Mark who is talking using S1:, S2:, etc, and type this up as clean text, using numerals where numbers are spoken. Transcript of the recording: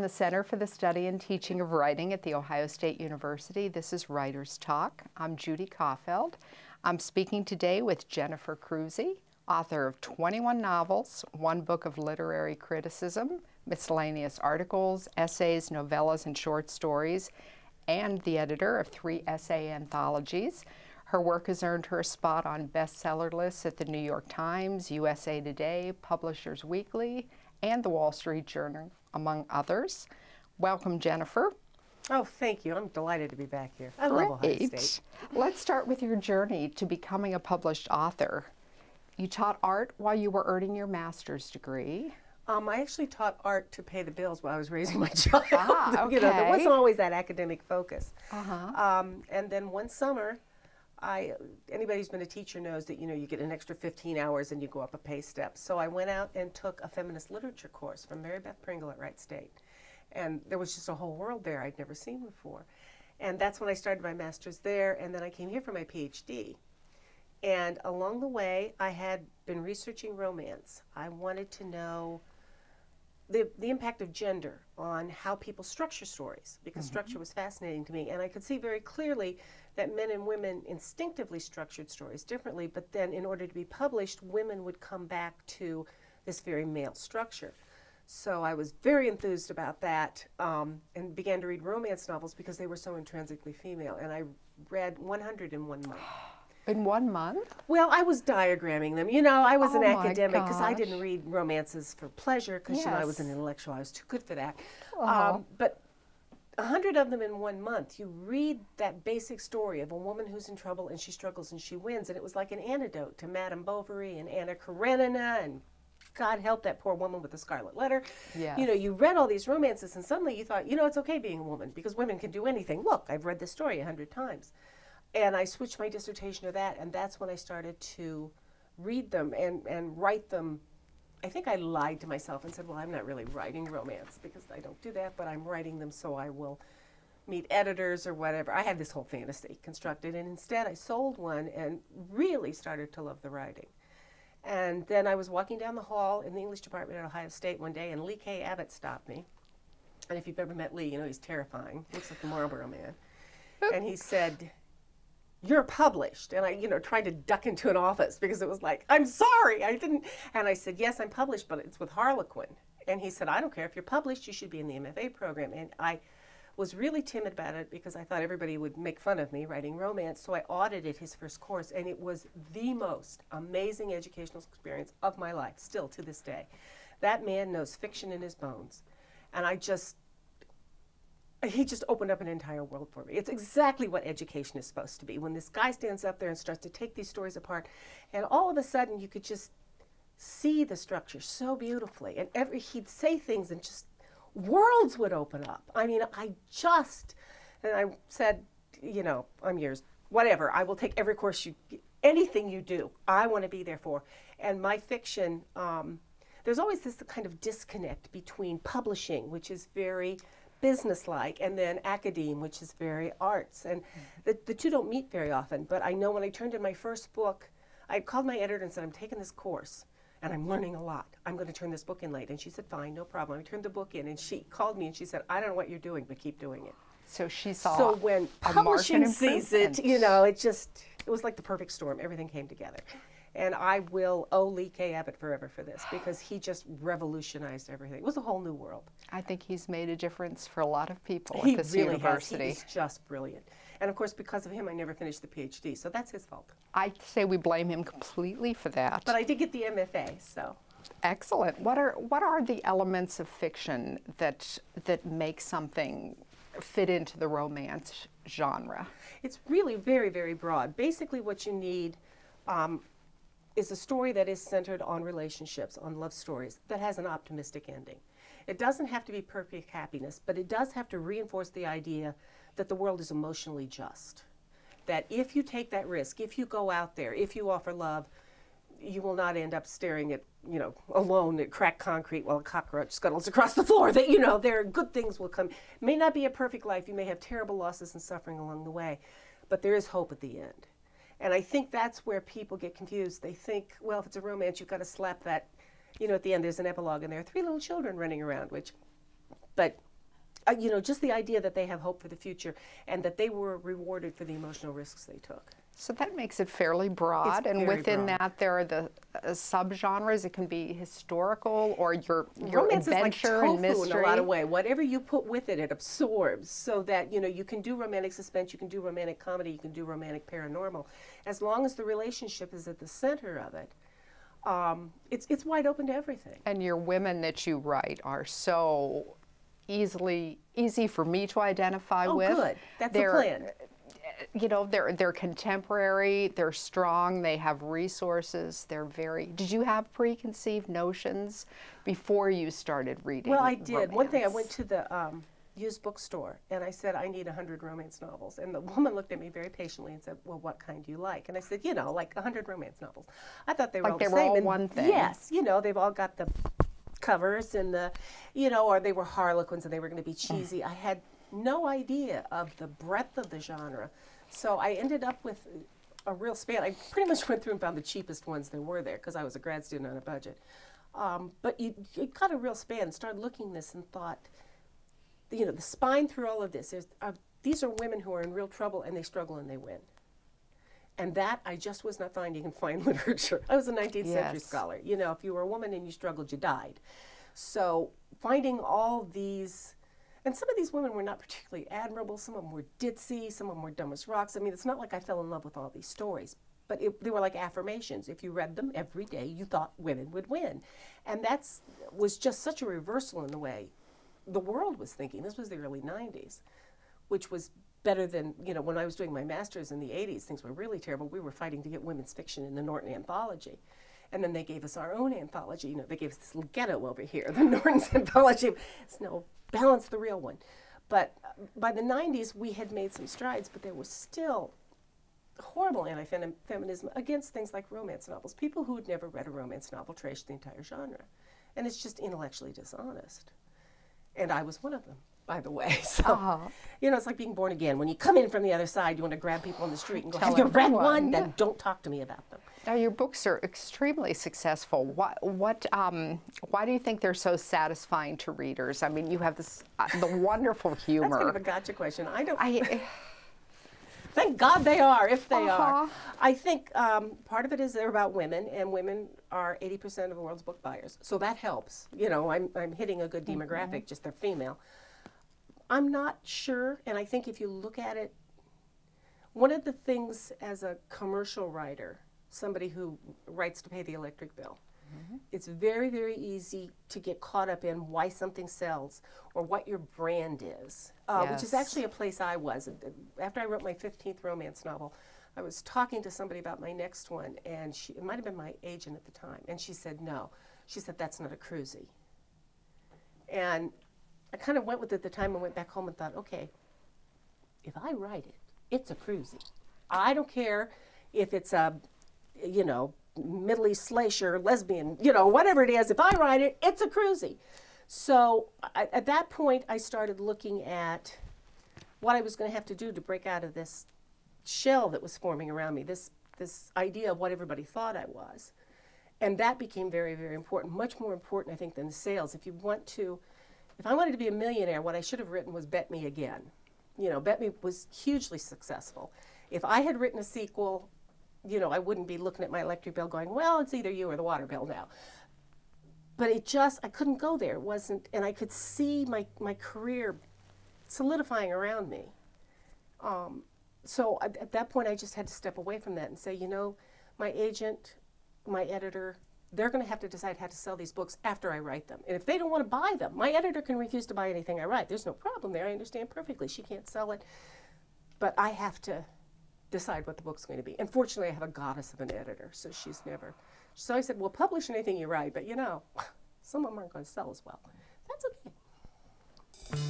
S1: the Center for the Study and Teaching of Writing at The Ohio State University. This is Writers Talk. I'm Judy Kauffeld. I'm speaking today with Jennifer Crusie, author of 21 novels, 1 book of literary criticism, miscellaneous articles, essays, novellas, and short stories, and the editor of 3 essay anthologies. Her work has earned her a spot on bestseller lists at the New York Times, USA Today, Publishers Weekly, and the Wall Street Journal, among others. Welcome, Jennifer.
S2: Oh, thank you. I'm delighted to be back here. I love Ohio State.
S1: Let's start with your journey to becoming a published author. You taught art while you were earning your master's degree.
S2: I actually taught art to pay the bills while I was raising my child.
S1: Okay.
S2: You know, there wasn't always that academic focus.
S1: Uh-huh.
S2: And then one summer, anybody who's been a teacher knows that, you get an extra 15 hours and you go up a pay step. So I went out and took a feminist literature course from Mary Beth Pringle at Wright State. And there was just a whole world there I'd never seen before. And that's when I started my master's there, and then I came here for my PhD. And along the way, I had been researching romance. I wanted to know the impact of gender on how people structure stories, because structure was fascinating to me. And I could see very clearly that men and women instinctively structured stories differently, but then in order to be published, women would come back to this very male structure. So I was very enthused about that, and began to read romance novels because they were so intrinsically female. And I read 100 in 1 month.
S1: In 1 month?
S2: Well, I was diagramming them. I was an
S1: Oh
S2: academic because I
S1: gosh.
S2: didn't read romances for pleasure because I was an
S1: Yes.
S2: intellectual. I was too good for that.
S1: Uh-huh.
S2: But 100 of them in 1 month, you read that basic story of a woman who's in trouble and she struggles and she wins. And it was like an antidote to Madame Bovary and Anna Karenina and God help that poor woman with the scarlet letter.
S1: Yes.
S2: You read all these romances and suddenly you thought, it's okay being a woman because women can do anything. Look, I've read this story 100 times. And I switched my dissertation to that, and that's when I started to read them and write them. I think I lied to myself and said, well, I'm not really writing romance because I don't do that, but I'm writing them so I will meet editors or whatever. I had this whole fantasy constructed, and instead I sold one and really started to love the writing. And then I was walking down the hall in the English department at Ohio State one day, and Lee K. Abbott stopped me. And if you've ever met Lee, he's terrifying. Looks like the Marlboro Man. And he said, "You're published." And I, tried to duck into an office because it was like, "I'm sorry, I didn't." And I said, "Yes, I'm published, but it's with Harlequin." And he said, "I don't care if you're published, you should be in the MFA program." And I was really timid about it because I thought everybody would make fun of me writing romance. So I audited his first course, and it was the most amazing educational experience of my life, still to this day. That man knows fiction in his bones. And he just opened up an entire world for me. It's exactly what education is supposed to be. When this guy stands up there and starts to take these stories apart, and all of a sudden you could just see the structure so beautifully. And he'd say things and just worlds would open up. And I said, I'm yours, whatever. I will take every course anything you do, I want to be there for. And my fiction, there's always this kind of disconnect between publishing, which is very business-like, and then academe, which is very arts. And the two don't meet very often, but I know when I turned in my first book, I called my editor and said, "I'm taking this course, and I'm learning a lot. I'm going to turn this book in late." And she said, "Fine, no problem." I turned the book in, and she called me and she said, "I don't know what you're doing, but keep doing it."
S1: So she saw
S2: So when
S1: a
S2: publishing
S1: market
S2: sees it,
S1: improvement.
S2: it was like the perfect storm. Everything came together. And I will owe Lee K. Abbott forever for this because he just revolutionized everything. It was a whole new world.
S1: I think he's made a difference for a lot of people
S2: He
S1: at this
S2: really
S1: university.
S2: has. He's just brilliant. And of course, because of him, I never finished the PhD, so that's his fault.
S1: I'd say we blame him completely for that.
S2: But I did get the MFA, so.
S1: Excellent. What are the elements of fiction that make something fit into the romance genre? It's
S2: really very, very broad. Basically, what you need is a story that is centered on relationships, on love stories, that has an optimistic ending. It doesn't have to be perfect happiness, but it does have to reinforce the idea that the world is emotionally just. That if you take that risk, if you go out there, if you offer love, you will not end up staring at, alone at cracked concrete while a cockroach scuttles across the floor. That, there are good things will come. It may not be a perfect life. You may have terrible losses and suffering along the way, but there is hope at the end. And I think that's where people get confused. They think, well, if it's a romance, you've got to slap that, at the end there's an epilogue and there are 3 little children running around, but you know, just the idea that they have hope for the future and that they were rewarded for the emotional risks they took.
S1: So that makes it fairly broad,
S2: It's
S1: and
S2: very
S1: within
S2: broad.
S1: that there are the subgenres. It can be historical or your
S2: Romance
S1: adventure
S2: is like
S1: and
S2: tofu
S1: mystery.
S2: in a lot of ways. Whatever you put with it, it absorbs. So that, you know, you can do romantic suspense, you can do romantic comedy, you can do romantic paranormal, as long as the relationship is at the center of it. It's wide open to everything.
S1: And your women that you write are so easy for me to identify with.
S2: Oh, good. That's the plan.
S1: You know, they're contemporary, they're strong, they have resources, they're very... Did you have preconceived notions before you started reading
S2: Well, I did. One thing, I
S1: romance?
S2: went to the used bookstore and I said, I need 100 romance novels. And the woman looked at me very patiently and said, well, what kind do you like? And I said, you know, like 100 romance novels. I thought they were
S1: Like
S2: all
S1: they
S2: the
S1: were
S2: same.
S1: all
S2: And
S1: one thing.
S2: yes, you know, they've all got the covers and the, you know, or they were Harlequins and they were going to be cheesy. I had no idea of the breadth of the genre. So I ended up with a real span. I pretty much went through and found the cheapest ones there were there because I was a grad student on a budget. But you got a real span, started looking at this and thought, you know, the spine through all of this is these are women who are in real trouble and they struggle and they win. And that I just was not finding in fine literature. I was a 19th century scholar. You know, if you were a woman and you struggled, you died. So finding all these, and some of these women were not particularly admirable. Some of them were ditzy. Some of them were dumb as rocks. I mean, it's not like I fell in love with all these stories, but they were like affirmations. If you read them every day, you thought women would win. And that was just such a reversal in the way the world was thinking. This was the early 90s, which was better than, you know, when I was doing my master's in the 80s, things were really terrible. We were fighting to get women's fiction in the Norton Anthology. And then they gave us our own anthology. You know, they gave us this little ghetto over here, the Norton's Anthology. It's no balance, the real one. But by the 90s, we had made some strides, but there was still horrible anti-feminism against things like romance novels. People who had never read a romance novel trashed the entire genre. And it's just intellectually dishonest. And I was one of them, by the way. So, you know, it's like being born again. When you come in from the other side, you want to grab people on the street and go, have you read one? Then don't talk to me about them.
S1: Now, your books are extremely successful. Why do you think they're so satisfying to readers? I mean, you have this the wonderful humor.
S2: That's kind of a gotcha question. Thank God they are, if they are. I think part of it is they're about women, and women are 80% of the world's book buyers. So that helps. You know, I'm hitting a good demographic, just they're female. I'm not sure, and I think if you look at it, one of the things as a commercial writer, somebody who writes to pay the electric bill, it's very, very easy to get caught up in why something sells or what your brand is, which is actually a place I was. After I wrote my 15th romance novel, I was talking to somebody about my next one, and it might have been my agent at the time, and she said, no. She said, that's not a Crusie. And I kind of went with it at the time and went back home and thought, okay, if I write it, it's a Crusie. I don't care if it's a, you know, Middle East slasher, lesbian, you know, whatever it is, if I write it, it's a Crusie. So at that point, I started looking at what I was going to have to do to break out of this shell that was forming around me, this idea of what everybody thought I was. And that became very, very important, much more important, I think, than the sales. If I wanted to be a millionaire, what I should have written was Bet Me Again. You know, Bet Me was hugely successful. If I had written a sequel, you know, I wouldn't be looking at my electric bill going, well, it's either you or the water bill now. But I couldn't go there. It wasn't, and I could see my career solidifying around me. So at that point, I just had to step away from that and say, you know, my agent, my editor, they're going to have to decide how to sell these books after I write them. And if they don't want to buy them, my editor can refuse to buy anything I write. There's no problem there. I understand perfectly. She can't sell it. But I have to decide what the book's going to be. And fortunately, I have a goddess of an editor, so she's never. So I said, well, publish anything you write, but you know, some of them aren't going to sell as well. That's okay.